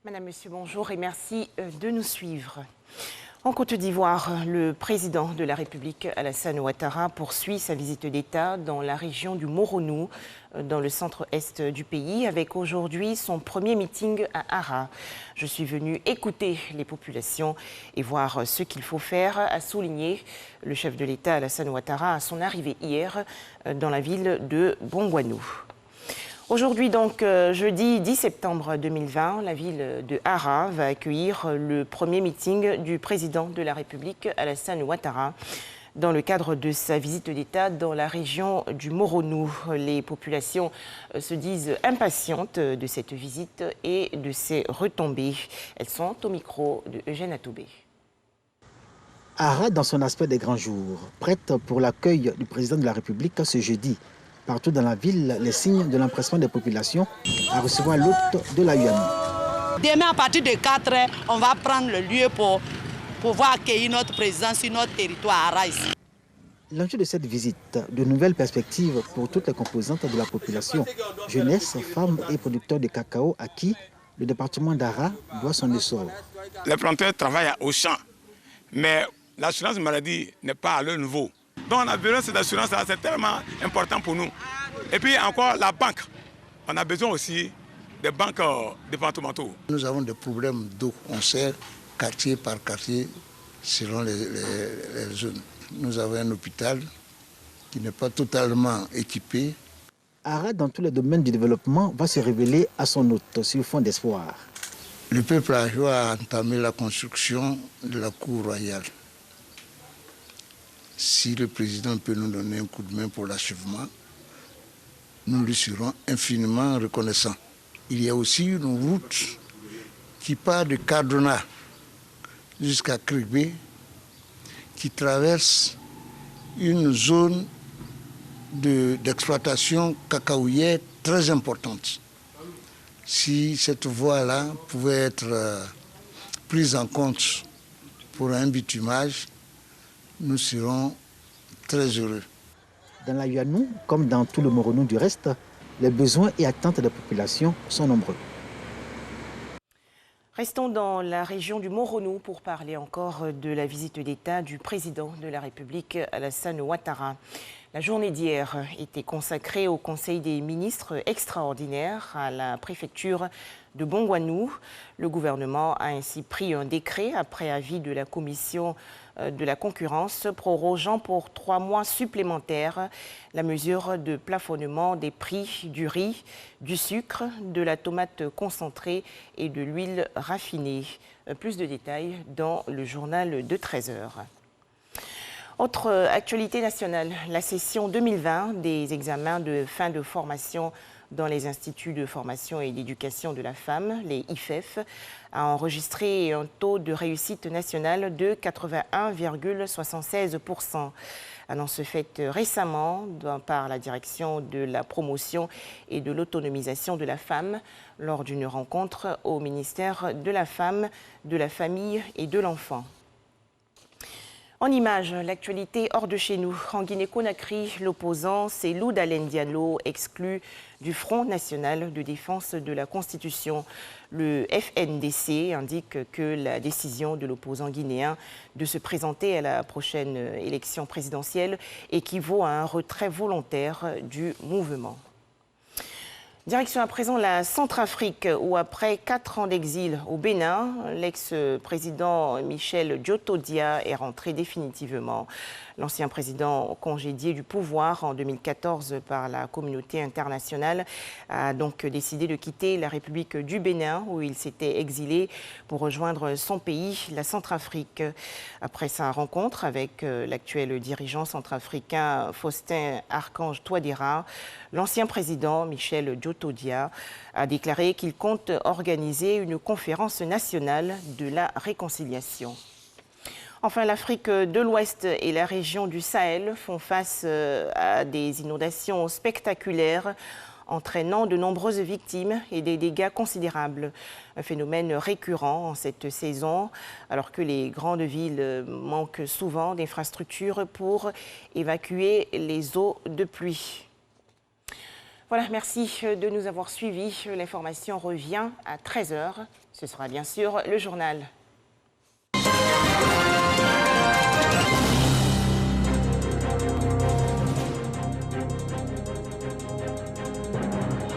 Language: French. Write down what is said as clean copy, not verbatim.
Madame, Monsieur, bonjour et merci de nous suivre. En Côte d'Ivoire, le président de la République, Alassane Ouattara, poursuit sa visite d'État dans la région du Moronou, dans le centre-est du pays, avec aujourd'hui son premier meeting à Ara. Je suis venu écouter les populations et voir ce qu'il faut faire, a souligné le chef de l'État, Alassane Ouattara, à son arrivée hier dans la ville de Bongouanou. Aujourd'hui, donc, jeudi 10 septembre 2020, la ville de Ara va accueillir le premier meeting du président de la République, Alassane Ouattara, dans le cadre de sa visite d'État dans la région du Moronou. Les populations se disent impatientes de cette visite et de ses retombées. Elles sont au micro de Eugène Atoubé. Ara dans son aspect des grands jours, prête pour l'accueil du président de la République ce jeudi. Partout dans la ville, les signes de l'empressement des populations à recevoir l'hôte de la UAMU. Demain, à partir de 4 heures, on va prendre le lieu pour pouvoir accueillir notre président sur notre territoire Ara ici. L'enjeu de cette visite, de nouvelles perspectives pour toutes les composantes de la population, jeunesse, femmes et producteurs de cacao à qui le département d'Ara doit son essor. Les planteurs travaillent au champ, mais l'assurance maladie n'est pas à leur niveau. Donc on a besoin de cette assurance-là, c'est tellement important pour nous. Et puis encore la banque. On a besoin aussi des banques départementaux. Nous avons des problèmes d'eau. On sert quartier par quartier selon les zones. Nous avons un hôpital qui n'est pas totalement équipé. Ara, dans tous les domaines du développement, va se révéler à son hôte sur fond d'espoir. Le peuple a entamé la construction de la cour royale. Si le président peut nous donner un coup de main pour l'achèvement, nous lui serons infiniment reconnaissants. Il y a aussi une route qui part de Cardona jusqu'à Krébé, qui traverse une zone d'exploitation cacaoyère très importante. Si cette voie-là pouvait être prise en compte pour un bitumage, nous serons très heureux. Dans la UAMU, comme dans tout le Moronou du reste, les besoins et attentes des populations sont nombreux. Restons dans la région du Moronou pour parler encore de la visite d'État du président de la République, Alassane Ouattara. La journée d'hier était consacrée au Conseil des ministres extraordinaire à la préfecture de Bongouanou. Le gouvernement a ainsi pris un décret après avis de la commission de la concurrence prorogeant pour 3 mois supplémentaires la mesure de plafonnement des prix du riz, du sucre, de la tomate concentrée et de l'huile raffinée. Plus de détails dans le journal de 13 heures. Autre actualité nationale, la session 2020 des examens de fin de formation dans les instituts de formation et d'éducation de la femme, les IFEF, a enregistré un taux de réussite nationale de 81,76%. Annonce faite récemment par la direction de la promotion et de l'autonomisation de la femme lors d'une rencontre au ministère de la Femme, de la Famille et de l'Enfant. En images, l'actualité hors de chez nous. En Guinée-Conakry, l'opposant Cellou Dalein Diallo exclu du Front national de défense de la Constitution. Le FNDC indique que la décision de l'opposant guinéen de se présenter à la prochaine élection présidentielle équivaut à un retrait volontaire du mouvement. Direction à présent la Centrafrique, où après 4 ans d'exil au Bénin, l'ex-président Michel Djotodia est rentré définitivement. L'ancien président congédié du pouvoir en 2014 par la communauté internationale a donc décidé de quitter la République du Bénin, où il s'était exilé pour rejoindre son pays, la Centrafrique. Après sa rencontre avec l'actuel dirigeant centrafricain Faustin Archange Touadéra, l'ancien président Michel Djotodia a déclaré qu'il compte organiser une conférence nationale de la réconciliation. Enfin, l'Afrique de l'Ouest et la région du Sahel font face à des inondations spectaculaires entraînant de nombreuses victimes et des dégâts considérables. Un phénomène récurrent en cette saison, alors que les grandes villes manquent souvent d'infrastructures pour évacuer les eaux de pluie. Voilà, merci de nous avoir suivis. L'information revient à 13 h. Ce sera bien sûr le journal